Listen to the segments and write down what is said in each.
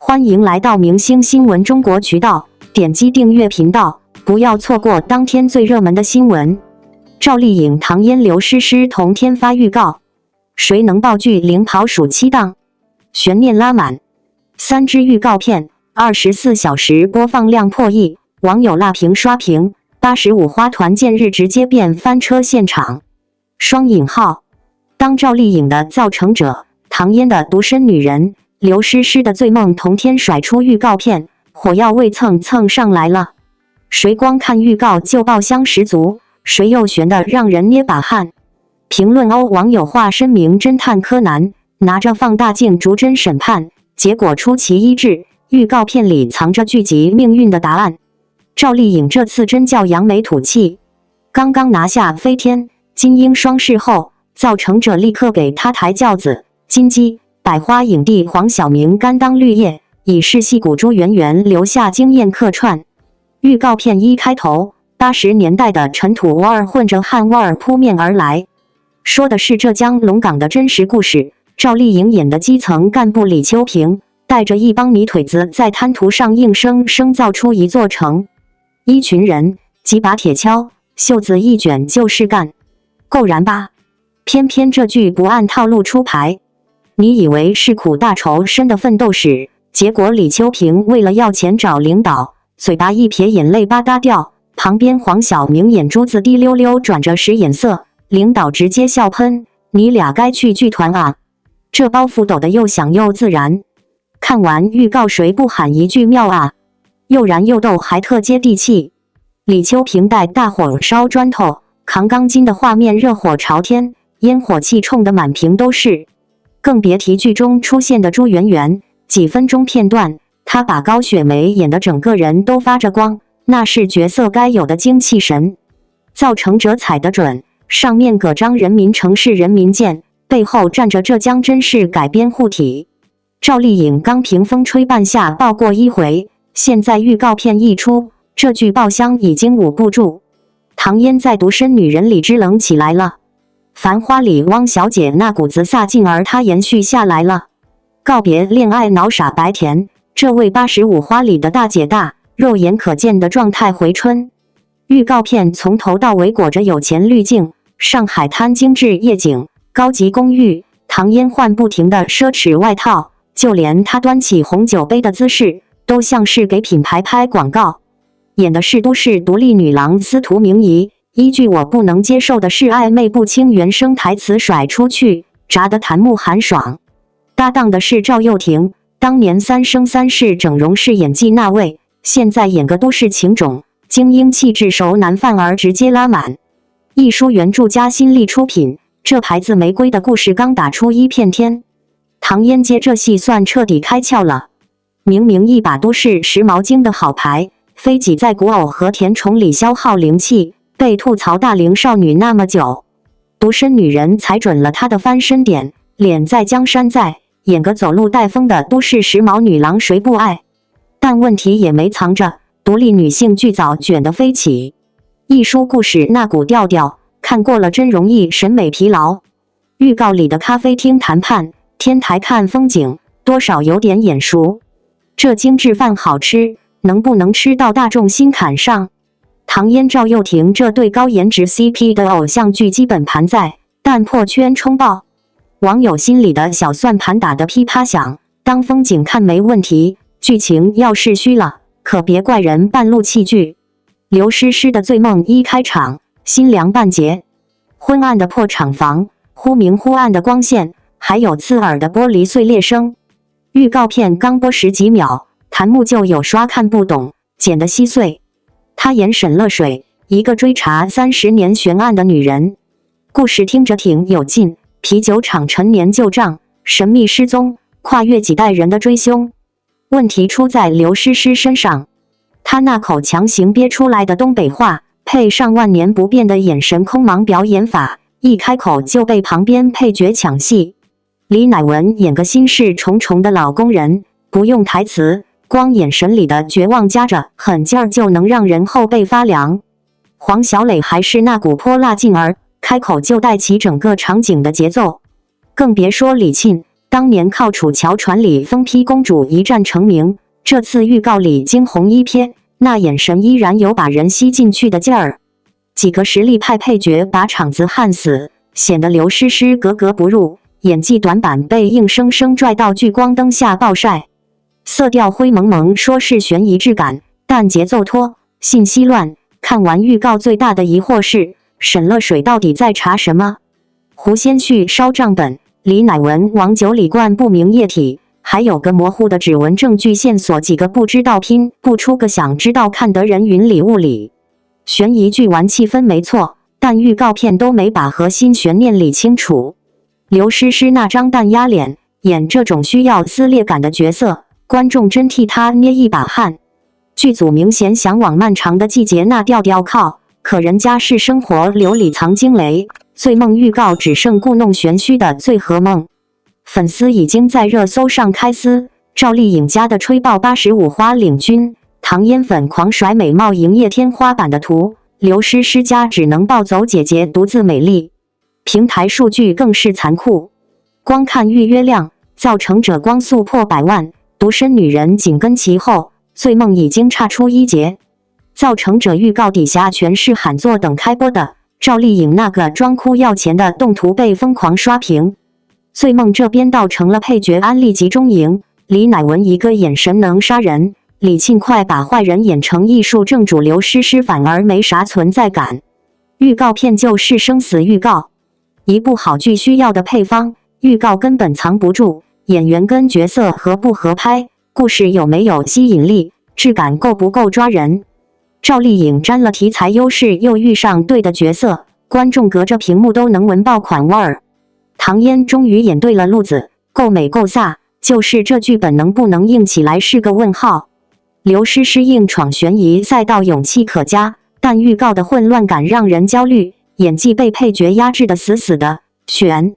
欢迎来到明星新闻中国渠道，点击订阅频道，不要错过当天最热门的新闻。赵丽颖、唐嫣、刘诗诗同天发预告，谁能爆剧领跑暑期档？悬念拉满。3支预告片，24小时播放量破亿，网友辣评刷屏。85花团建日直接变翻车现场。双引号，当赵丽颖的造成者，唐嫣的独身女人，刘诗诗的醉梦同天甩出预告片，火药味蹭蹭上来了。谁光看预告就爆香十足，谁又悬得让人捏把汗。评论欧网友化身名侦探柯南，拿着放大镜逐帧审判，结果出奇一致，预告片里藏着剧集命运的答案。赵丽颖这次真叫扬眉吐气，刚刚拿下飞天、金鹰双视后，造成者立刻给她抬轿子，金鸡、百花影帝黄晓明甘当绿叶，以示戏骨朱媛媛留下惊艳客串。预告片一开头，80年代的尘土味儿混着汗味儿扑面而来，说的是浙江龙岗的真实故事。赵丽颖演的基层干部李秋平，带着一帮泥腿子在滩涂上硬生生造出一座城。一群人，几把铁锹，袖子一卷就是干，够燃吧？偏偏这剧不按套路出牌。你以为是苦大仇深的奋斗史，结果李秋平为了要钱找领导，嘴巴一撇，眼泪吧嗒掉。旁边黄晓明眼珠子滴溜溜转着使眼色，领导直接笑喷：你俩该去剧团啊！这包袱抖得又响又自然。看完预告谁不喊一句妙啊？又燃又逗还特接地气。李秋平带大火烧砖头、扛钢筋的画面热火朝天，烟火气冲得满屏都是。更别提剧中出现的朱媛媛，几分钟片段，她把高雪梅演得整个人都发着光，那是角色该有的精气神。造成者踩得准，上面搁张人民城市人民舰，背后站着浙江真事改编护体。赵丽颖刚凭风吹半夏爆过一回，现在预告片一出，这剧爆香已经捂不住。唐嫣在独身女人里支棱起来了，繁花里汪小姐那股子飒劲儿她延续下来了。告别恋爱脑傻白甜，这位85花里的大姐大，肉眼可见的状态回春。预告片从头到尾裹着有钱滤镜，上海滩精致夜景，高级公寓，唐嫣换不停的奢侈外套，就连她端起红酒杯的姿势都像是给品牌拍广告。演的是都市独立女郎司徒明仪，一句我不能接受的是暧昧不清原声台词甩出去，炸得弹幕寒爽。搭档的是赵又廷，当年三生三世整容是演技那位，现在演个都市情种，精英气质熟男范儿直接拉满。一书原著加新力出品，这牌子玫瑰的故事刚打出一片天。唐嫣接这戏算彻底开窍了，明明一把都市时髦精的好牌，非挤在古偶和甜宠里消耗灵气，被吐槽大龄少女那么久。独身女人踩准了她的翻身点，脸在江山在，演个走路带风的都市时髦女郎谁不爱？但问题也没藏着，独立女性剧早卷得飞起。一书故事那股调调，看过了真容易审美疲劳。预告里的咖啡厅谈判、天台看风景，多少有点眼熟。这精致饭好吃，能不能吃到大众心坎上？唐嫣赵又廷这对高颜值 CP 的偶像剧基本盘在，但破圈冲爆。网友心里的小算盘打得噼啪响，当风景看没问题，剧情要是虚了，可别怪人半路弃剧。刘诗诗的醉梦一开场，心凉半截。昏暗的破厂房，忽明忽暗的光线，还有刺耳的玻璃碎裂声。预告片刚播10几秒，弹幕就有刷看不懂，剪得稀碎。她演沈乐水，一个追查30年悬案的女人，故事听着挺有劲，啤酒厂陈年旧账，神秘失踪，跨越几代人的追凶。问题出在刘诗诗身上，她那口强行憋出来的东北话，配上万年不变的眼神空茫表演法，一开口就被旁边配角抢戏。李乃文演个心事重重的老工人，不用台词，光眼神里的绝望加着狠劲儿就能让人后背发凉。黄小磊还是那股泼辣劲儿，开口就带起整个场景的节奏。更别说李沁，当年靠楚乔传里封批公主一战成名，这次预告里惊鸿一瞥，那眼神依然有把人吸进去的劲儿。几个实力派配角把场子焊死，显得刘诗诗格格不入，演技短板被硬生生拽到聚光灯下暴晒。色调灰蒙蒙，说是悬疑质感，但节奏拖，信息乱。看完预告最大的疑惑是，沈乐水到底在查什么？胡先煦烧账本，李乃文往酒里灌不明液体，还有个模糊的指纹证据线索，几个不知道拼不出个想知道看得人云里雾里。悬疑剧玩气氛没错，但预告片都没把核心悬念理清楚。刘诗诗那张淡压脸，演这种需要撕裂感的角色，观众真替她捏一把汗。剧组明显想往漫长的季节那调调靠，可人家是生活流里藏惊雷，醉梦预告只剩故弄玄虚的醉和梦。粉丝已经在热搜上开撕，赵丽颖家的吹爆85花领军，唐嫣粉狂甩美貌营业天花板的图，刘诗诗家只能抱走姐姐独自美丽。平台数据更是残酷，光看预约量，造成者光速破100万，独身女人紧跟其后，醉梦已经差出一截。造成者预告底下全是喊座等开播的，赵丽颖那个装哭要钱的动图被疯狂刷屏。醉梦这边倒成了配角安利集中营，李乃文一个眼神能杀人，李沁快把坏人演成艺术正主，刘诗诗反而没啥存在感。预告片就是生死预告，一部好剧需要的配方，预告根本藏不住。演员跟角色合不合拍，故事有没有吸引力，质感够不够抓人。赵丽颖沾了题材优势，又遇上对的角色，观众隔着屏幕都能闻爆款味儿。唐嫣终于演对了路子，够美够飒，就是这剧本能不能硬起来是个问号。刘诗诗硬闯悬疑赛道勇气可嘉，但预告的混乱感让人焦虑，演技被配角压制得死死的。选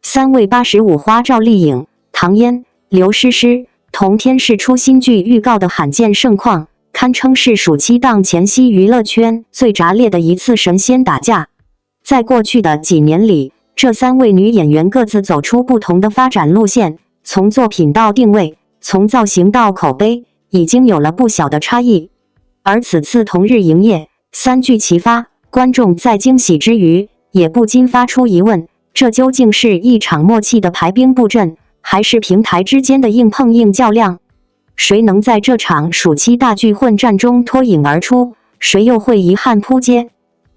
3位85花：赵丽颖、唐嫣、刘诗诗，同天是出新剧预告的罕见盛况，堪称是暑期档前夕娱乐圈最炸裂的一次神仙打架。在过去的几年里，这3位女演员各自走出不同的发展路线，从作品到定位，从造型到口碑，已经有了不小的差异。而此次同日营业，3剧齐发，观众在惊喜之余，也不禁发出疑问：这究竟是一场默契的排兵布阵，还是平台之间的硬碰硬较量？谁能在这场暑期大剧混战中脱颖而出？谁又会遗憾扑街？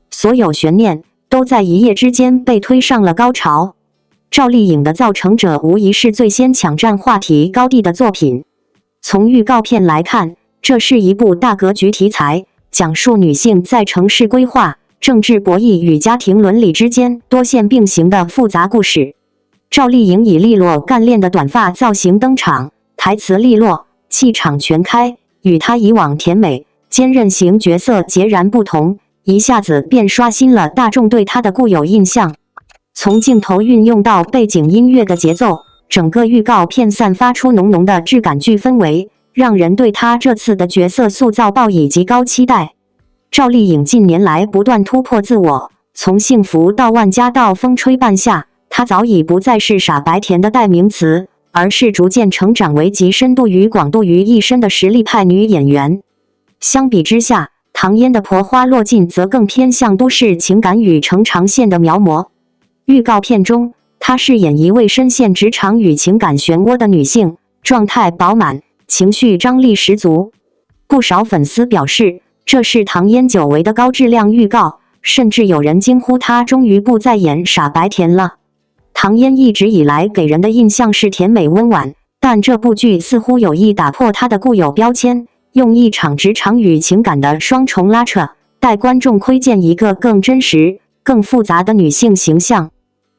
所有悬念都在一夜之间被推上了高潮。赵丽颖的《造成者》无疑是最先抢占话题高地的作品。从预告片来看，这是一部大格局题材，讲述女性在城市规划、政治博弈与家庭伦理之间多线并行的复杂故事。赵丽颖以利落干练的短发造型登场，台词利落，气场全开，与她以往甜美坚韧型角色截然不同，一下子便刷新了大众对她的固有印象。从镜头运用到背景音乐的节奏，整个预告片散发出浓浓的质感剧氛围，让人对她这次的角色塑造抱以极高期待。赵丽颖近年来不断突破自我，从幸福到万家到风吹半夏，她早已不再是傻白甜的代名词，而是逐渐成长为集深度与广度于一身的实力派女演员。相比之下，唐嫣的婆花落尽则更偏向都市情感与成长线的描摹。预告片中，她饰演一位深陷职场与情感漩涡的女性，状态饱满，情绪张力十足。不少粉丝表示，这是唐嫣久违的高质量预告，甚至有人惊呼她终于不再演傻白甜了。唐嫣一直以来给人的印象是甜美温婉，但这部剧似乎有意打破她的固有标签，用一场职场与情感的双重拉扯，带观众窥见一个更真实、更复杂的女性形象。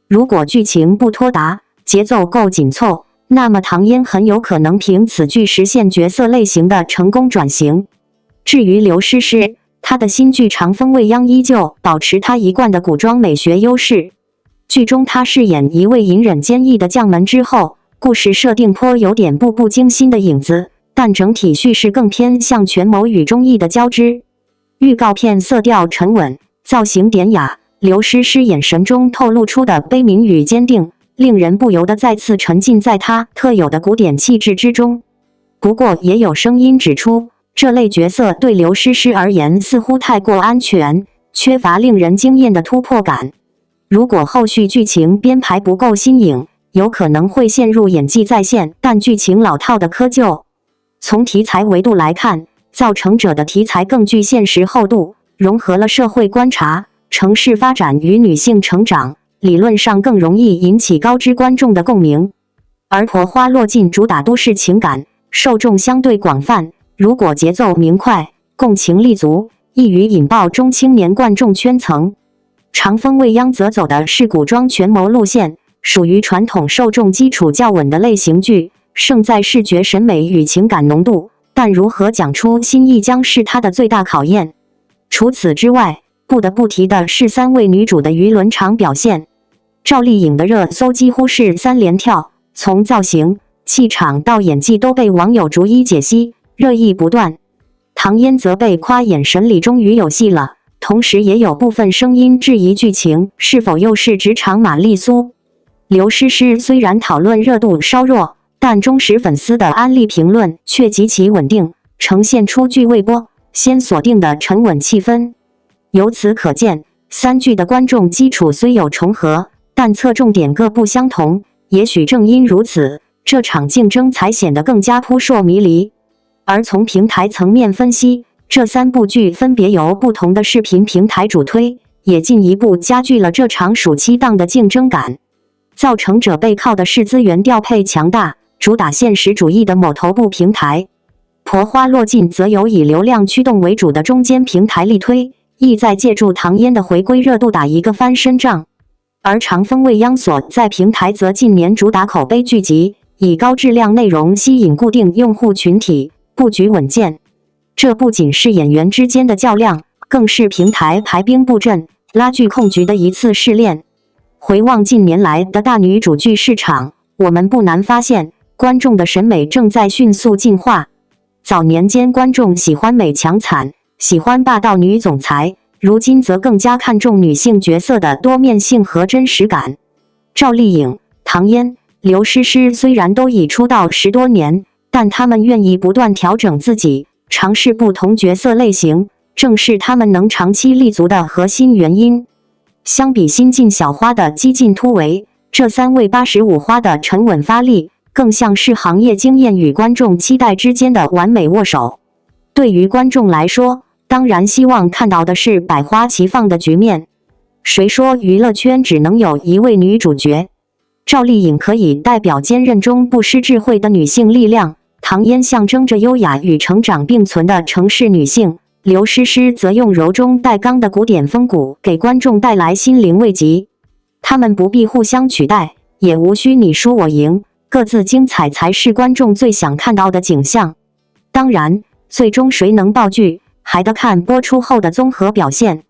如果剧情不拖沓，节奏够紧凑，那么唐嫣很有可能凭此剧实现角色类型的成功转型。至于刘诗诗，她的新剧长风未央依旧保持她一贯的古装美学优势。剧中她饰演一位隐忍坚毅的将门之后，故事设定颇有点步步惊心的影子，但整体叙事更偏向权谋与忠义的交织。预告片色调沉稳，造型典雅，刘诗诗眼神中透露出的悲悯与坚定，令人不由得再次沉浸在他特有的古典气质之中。不过，也有声音指出，这类角色对刘诗诗而言似乎太过安全，缺乏令人惊艳的突破感。如果后续剧情编排不够新颖，有可能会陷入演技在线但剧情老套的窠臼。从题材维度来看，造成者的题材更具现实厚度，融合了社会观察、城市发展与女性成长，理论上更容易引起高知观众的共鸣。而婆花落尽主打都市情感，受众相对广泛，如果节奏明快，共情力足，易于引爆中青年观众圈层。长风未央则走的是古装权谋路线，属于传统受众基础较稳的类型剧，胜在视觉审美与情感浓度，但如何讲出新意将是它的最大考验。除此之外，不得不提的是3位女主的鱼轮场表现。赵丽颖的热搜几乎是3连跳，从造型、气场到演技都被网友逐一解析，热议不断。唐嫣则被夸眼神里终于有戏了，同时也有部分声音质疑剧情是否又是职场玛丽苏。刘诗诗虽然讨论热度稍弱，但忠实粉丝的安利评论却极其稳定，呈现出剧未播先锁定的沉稳气氛。由此可见，3剧的观众基础虽有重合，但侧重点各不相同。也许正因如此，这场竞争才显得更加扑朔迷离。而从平台层面分析，这3部剧分别由不同的视频平台主推，也进一步加剧了这场暑期档的竞争感。造成者背靠的是资源调配强大、主打现实主义的某头部平台，婆花落尽则由以流量驱动为主的中间平台力推，意在借助唐嫣的回归热度打一个翻身仗。而长风未央所在平台则近年主打口碑剧集，以高质量内容吸引固定用户群体，布局稳健。这不仅是演员之间的较量，更是平台排兵布阵、拉锯控局的一次试炼。回望近年来的大女主剧市场，我们不难发现，观众的审美正在迅速进化。早年间观众喜欢美强惨，喜欢霸道女总裁，如今则更加看重女性角色的多面性和真实感。赵丽颖、唐嫣、刘诗诗虽然都已出道10多年，但她们愿意不断调整自己，尝试不同角色类型，正是她们能长期立足的核心原因。相比新晋小花的激进突围，这3位85花的沉稳发力，更像是行业经验与观众期待之间的完美握手。对于观众来说，当然希望看到的是百花齐放的局面。谁说娱乐圈只能有一位女主角？赵丽颖可以代表坚韧中不失智慧的女性力量，唐嫣象征着优雅与成长并存的城市女性，刘诗诗则用柔中带刚的古典风骨给观众带来心灵慰藉。她们不必互相取代，也无需你输我赢，各自精彩才是观众最想看到的景象。当然，最终谁能爆剧，还得看播出后的综合表现。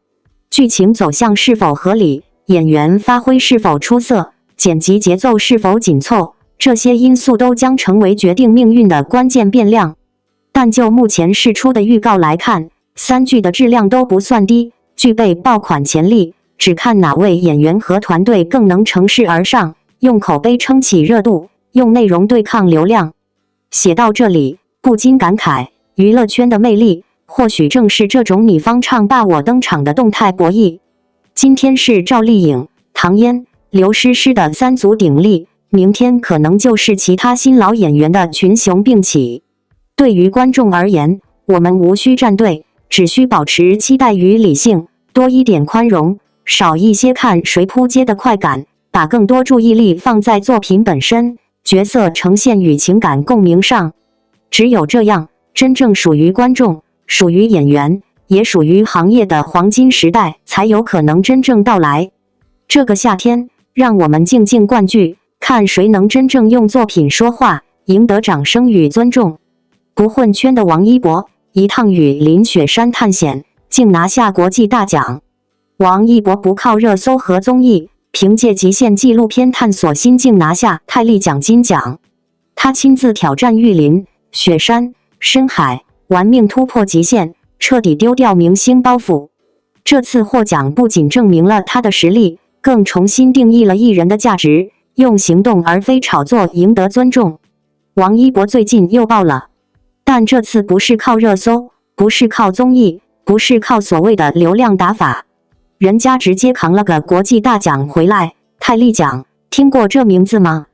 剧情走向是否合理，演员发挥是否出色，剪辑节奏是否紧凑，这些因素都将成为决定命运的关键变量。但就目前释出的预告来看，3剧的质量都不算低，具备爆款潜力，只看哪位演员和团队更能乘势而上，用口碑撑起热度，用内容对抗流量。写到这里，不禁感慨，娱乐圈的魅力，或许正是这种你方唱罢我登场的动态博弈。今天是赵丽颖、唐嫣、刘诗诗的3足鼎立，明天可能就是其他新老演员的群雄并起。对于观众而言，我们无需站队，只需保持期待与理性，多一点宽容，少一些看谁扑街的快感，把更多注意力放在作品本身、角色呈现与情感共鸣上。只有这样，真正属于观众、属于演员，也属于行业的黄金时代才有可能真正到来。这个夏天，让我们静静观剧，看谁能真正用作品说话，赢得掌声与尊重。不混圈的王一博，一趟雨林雪山探险，竟拿下国际大奖。王一博不靠热搜和综艺，凭借极限纪录片探索心境拿下泰利奖金奖。他亲自挑战玉林、雪山、深海，玩命突破极限，彻底丢掉明星包袱。这次获奖不仅证明了他的实力，更重新定义了艺人的价值，用行动而非炒作赢得尊重。王一博最近又爆了，但这次不是靠热搜，不是靠综艺，不是靠所谓的流量打法，人家直接扛了个国际大奖回来。泰利奖，听过这名字吗？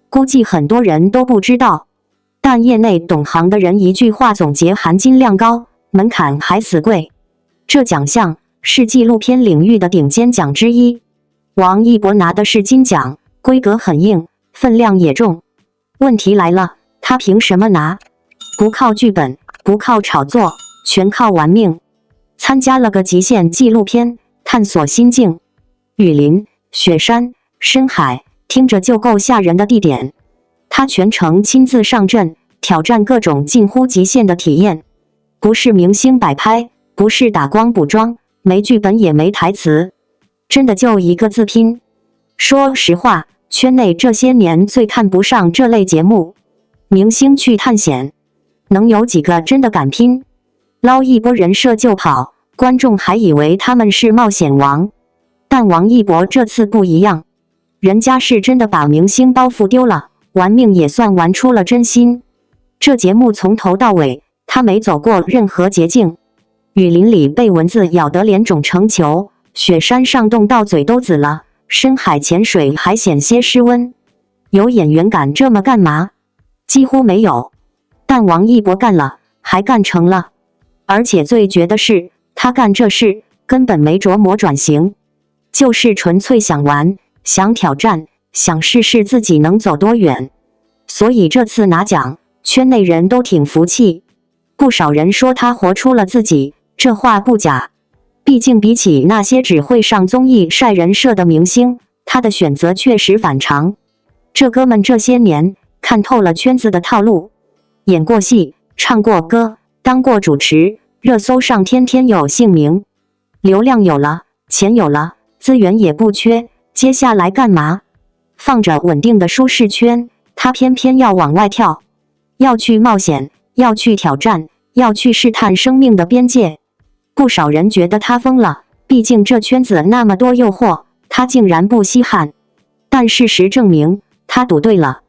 估计很多人都不知道，但业内懂行的人一句话总结：含金量高，门槛还死贵。这奖项是纪录片领域的顶尖奖之一。王一博拿的是金奖，规格很硬，分量也重。问题来了，他凭什么拿？不靠剧本，不靠炒作，全靠玩命。参加了个极限纪录片，探索心境，雨林、雪山、深海，听着就够吓人的地点。他全程亲自上阵，挑战各种近乎极限的体验。不是明星摆拍，不是打光补妆，没剧本也没台词，真的就一个字拼。说实话，圈内这些年最看不上这类节目。明星去探险，能有几个真的敢拼？捞一波人设就跑，观众还以为他们是冒险王。但王一博这次不一样，人家是真的把明星包袱丢了，玩命也算玩出了真心。这节目从头到尾，他没走过任何捷径。雨林里被蚊子咬得脸肿成球，雪山上冻到嘴都紫了，深海潜水还险些失温。有演员敢这么干吗？几乎没有。但王一博干了，还干成了。而且最绝的是，他干这事根本没琢磨转型，就是纯粹想玩，想挑战，想试试自己能走多远。所以这次拿奖，圈内人都挺服气。不少人说他活出了自己，这话不假。毕竟比起那些只会上综艺晒人设的明星，他的选择确实反常。这哥们这些年看透了圈子的套路，演过戏，唱过歌，当过主持，热搜上天天有姓名。流量有了，钱有了，资源也不缺，接下来干嘛？放着稳定的舒适圈，他偏偏要往外跳，要去冒险，要去挑战，要去试探生命的边界。不少人觉得他疯了，毕竟这圈子那么多诱惑，他竟然不稀罕。但事实证明，他赌对了。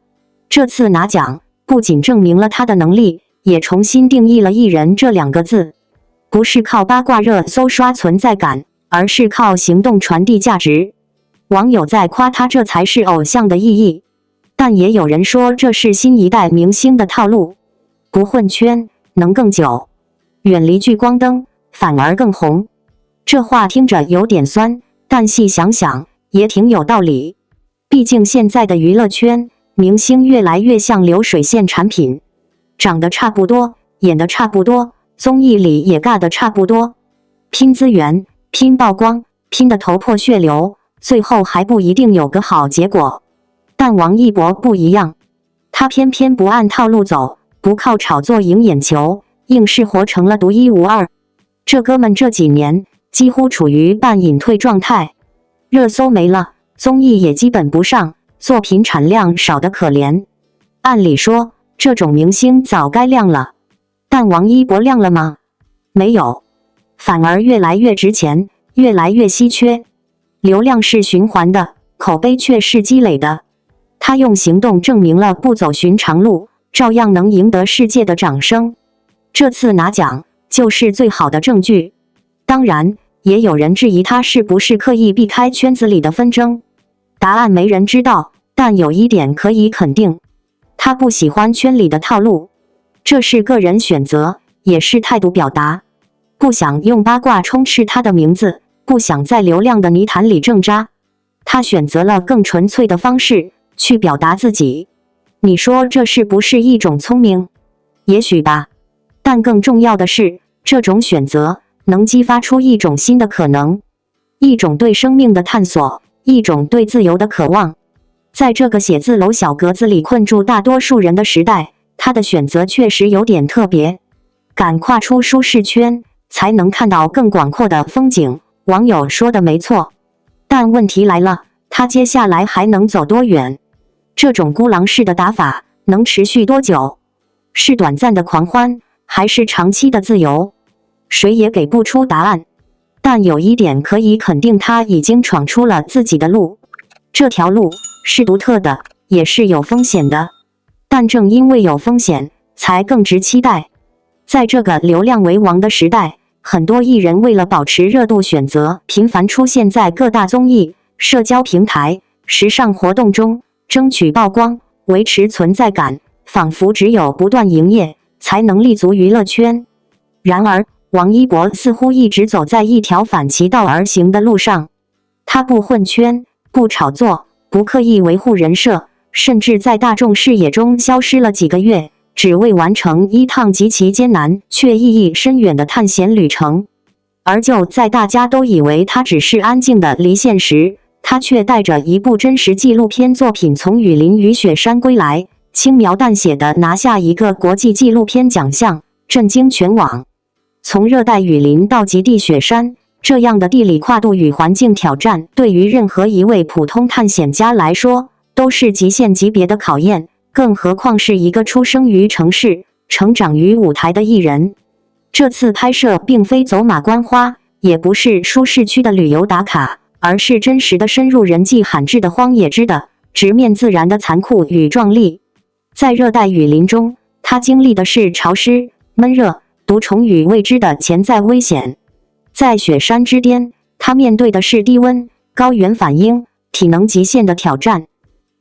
这次拿奖，不仅证明了他的能力，也重新定义了艺人这两个字。不是靠八卦热搜刷存在感，而是靠行动传递价值。网友在夸他这才是偶像的意义，但也有人说这是新一代明星的套路，不混圈能更久，远离聚光灯反而更红。这话听着有点酸，但细想想也挺有道理。毕竟现在的娱乐圈，明星越来越像流水线产品，长得差不多，演得差不多，综艺里也尬得差不多，拼资源，拼曝光，拼得头破血流，最后还不一定有个好结果。但王一博不一样，他偏偏不按套路走，不靠炒作赢眼球，硬是活成了独一无二。这哥们这几年几乎处于半隐退状态，热搜没了，综艺也基本不上，作品产量少得可怜。按理说，这种明星早该亮了，但王一博亮了吗？没有，反而越来越值钱，越来越稀缺。流量是循环的，口碑却是积累的。他用行动证明了不走寻常路，照样能赢得世界的掌声。这次拿奖就是最好的证据。当然，也有人质疑他是不是刻意避开圈子里的纷争。答案没人知道，但有一点可以肯定，他不喜欢圈里的套路。这是个人选择，也是态度表达。不想用八卦充斥他的名字，不想在流量的泥潭里挣扎。他选择了更纯粹的方式去表达自己。你说这是不是一种聪明？也许吧。但更重要的是，这种选择能激发出一种新的可能，一种对生命的探索，一种对自由的渴望。在这个写字楼小格子里困住大多数人的时代，他的选择确实有点特别。敢跨出舒适圈，才能看到更广阔的风景。网友说的没错，但问题来了，他接下来还能走多远？这种孤狼式的打法能持续多久？是短暂的狂欢，还是长期的自由？谁也给不出答案。但有一点可以肯定，他已经闯出了自己的路。这条路是独特的，也是有风险的。但正因为有风险，才更值期待。在这个流量为王的时代，很多艺人为了保持热度，选择频繁出现在各大综艺、社交平台、时尚活动中，争取曝光，维持存在感，仿佛只有不断营业，才能立足娱乐圈。然而，王一博似乎一直走在一条反其道而行的路上。他不混圈，不炒作，不刻意维护人设，甚至在大众视野中消失了几个月，只为完成一趟极其艰难却意义深远的探险旅程。而就在大家都以为他只是安静的离线时，他却带着一部真实纪录片作品从雨林与雪山归来，轻描淡写地拿下一个国际纪录片奖项，震惊全网。从热带雨林到极地雪山，这样的地理跨度与环境挑战，对于任何一位普通探险家来说，都是极限级别的考验，更何况是一个出生于城市、成长于舞台的艺人。这次拍摄并非走马观花，也不是舒适区的旅游打卡，而是真实的深入人迹罕至的荒野之的，直面自然的残酷与壮丽。在热带雨林中，他经历的是潮湿、闷热、毒虫与未知的潜在危险；在雪山之巅，他面对的是低温、高原反应、体能极限的挑战。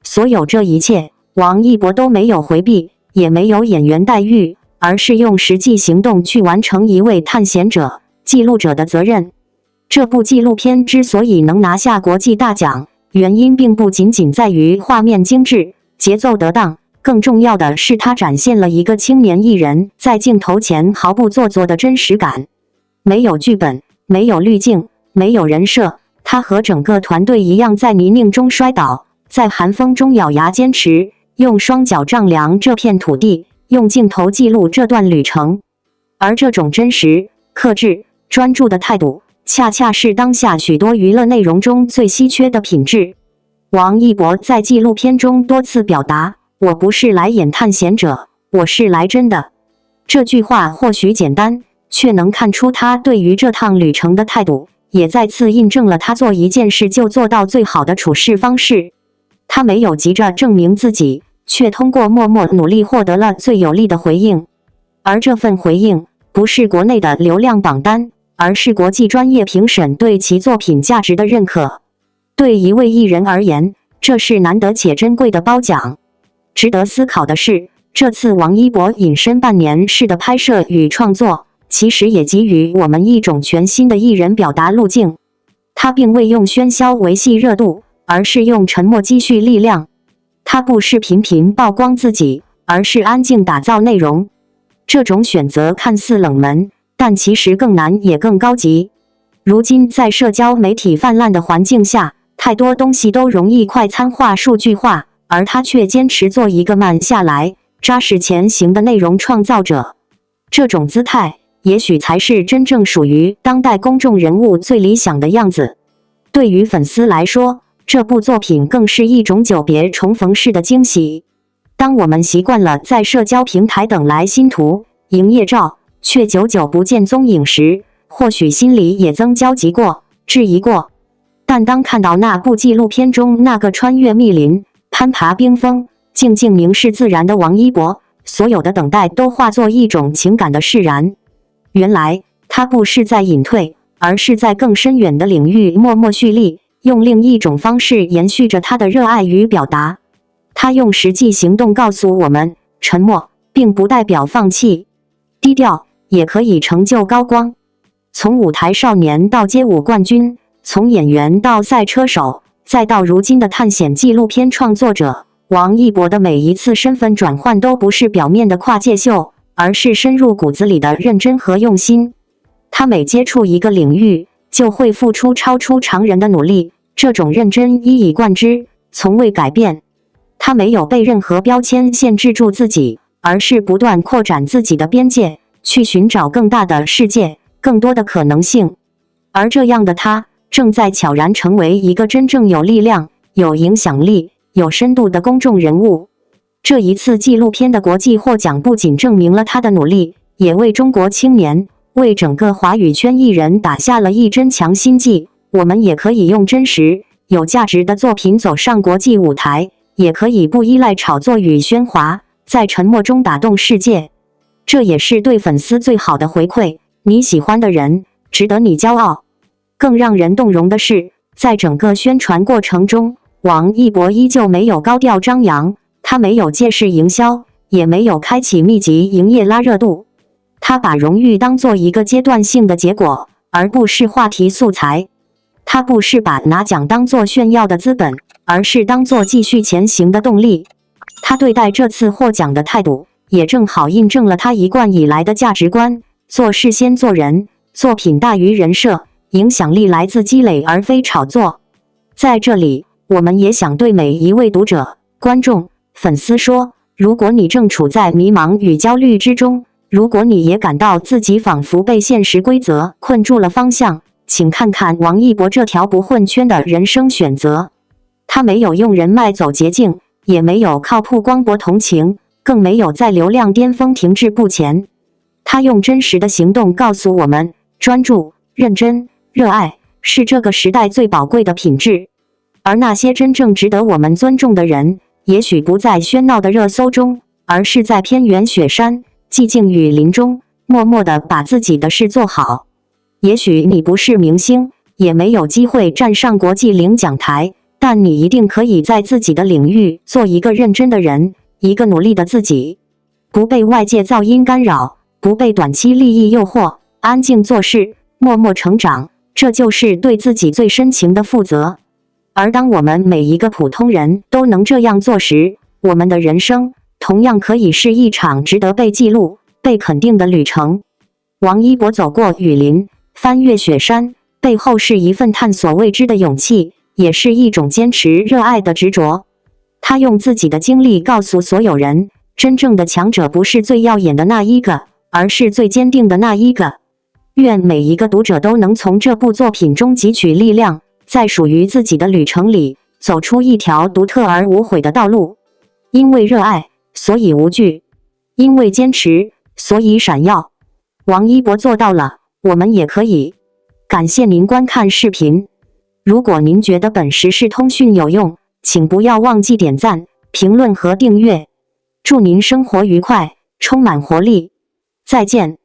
所有这一切，王一博都没有回避，也没有演员待遇，而是用实际行动去完成一位探险者、记录者的责任。这部纪录片之所以能拿下国际大奖，原因并不仅仅在于画面精致、节奏得当，更重要的是它展现了一个青年艺人在镜头前毫不做作的真实感。没有剧本，没有滤镜，没有人设，他和整个团队一样，在泥泞中摔倒，在寒风中咬牙坚持，用双脚丈量这片土地，用镜头记录这段旅程。而这种真实、克制、专注的态度，恰恰是当下许多娱乐内容中最稀缺的品质。王一博在纪录片中多次表达：“我不是来演探险者，我是来真的。”这句话或许简单，却能看出他对于这趟旅程的态度，也再次印证了他做一件事就做到最好的处事方式。他没有急着证明自己，却通过默默努力获得了最有力的回应。而这份回应，不是国内的流量榜单，而是国际专业评审对其作品价值的认可。对一位艺人而言，这是难得且珍贵的褒奖。值得思考的是，这次王一博隐身半年式的拍摄与创作，其实也给予我们一种全新的艺人表达路径。他并未用喧嚣维系热度，而是用沉默积蓄力量。他不是频频曝光自己，而是安静打造内容。这种选择看似冷门，但其实更难也更高级。如今在社交媒体泛滥的环境下，太多东西都容易快餐化、数据化，而他却坚持做一个慢下来、扎实前行的内容创造者。这种姿态，也许才是真正属于当代公众人物最理想的样子。对于粉丝来说，这部作品更是一种久别重逢式的惊喜。当我们习惯了在社交平台等来新图、营业照，却久久不见踪影时，或许心里也曾焦急过、质疑过。但当看到那部纪录片中那个穿越密林、攀爬冰峰、静静凝视自然的王一博，所有的等待都化作一种情感的释然。原来，他不是在隐退，而是在更深远的领域默默蓄力，用另一种方式延续着他的热爱与表达。他用实际行动告诉我们，沉默并不代表放弃，低调也可以成就高光。从舞台少年到街舞冠军，从演员到赛车手，再到如今的探险纪录片创作者，王一博的每一次身份转换都不是表面的跨界秀，而是深入骨子里的认真和用心。他每接触一个领域，就会付出超出常人的努力，这种认真一以贯之，从未改变。他没有被任何标签限制住自己，而是不断扩展自己的边界，去寻找更大的世界，更多的可能性。而这样的他，正在悄然成为一个真正有力量、有影响力、有深度的公众人物。这一次纪录片的国际获奖，不仅证明了他的努力，也为中国青年、为整个华语圈艺人打下了一针强心剂。我们也可以用真实、有价值的作品走上国际舞台，也可以不依赖炒作与喧哗，在沉默中打动世界。这也是对粉丝最好的回馈，你喜欢的人，值得你骄傲。更让人动容的是，在整个宣传过程中，王一博依旧没有高调张扬，他没有借势营销，也没有开启密集营业拉热度。他把荣誉当作一个阶段性的结果，而不是话题素材。他不是把拿奖当作炫耀的资本，而是当作继续前行的动力。他对待这次获奖的态度，也正好印证了他一贯以来的价值观：做事先做人，作品大于人设，影响力来自积累而非炒作。在这里，我们也想对每一位读者、观众、粉丝说，如果你正处在迷茫与焦虑之中，如果你也感到自己仿佛被现实规则困住了方向，请看看王一博这条不混圈的人生选择。他没有用人脉走捷径，也没有靠曝光博同情，更没有在流量巅峰停滞不前。他用真实的行动告诉我们，专注、认真、热爱是这个时代最宝贵的品质。而那些真正值得我们尊重的人，也许不在喧闹的热搜中，而是在偏远雪山、寂静雨林中，默默地把自己的事做好。也许你不是明星，也没有机会站上国际领奖台，但你一定可以在自己的领域做一个认真的人，一个努力的自己。不被外界噪音干扰，不被短期利益诱惑，安静做事，默默成长，这就是对自己最深情的负责。而当我们每一个普通人都能这样做时，我们的人生同样可以是一场值得被记录、被肯定的旅程。王一博走过雨林，翻越雪山，背后是一份探索未知的勇气，也是一种坚持热爱的执着。他用自己的经历告诉所有人，真正的强者不是最耀眼的那一个，而是最坚定的那一个。愿每一个读者都能从这部作品中汲取力量，在属于自己的旅程里，走出一条独特而无悔的道路。因为热爱，所以无惧；因为坚持，所以闪耀。王一博做到了，我们也可以。感谢您观看视频。如果您觉得本时事通讯有用，请不要忘记点赞、评论和订阅。祝您生活愉快，充满活力。再见。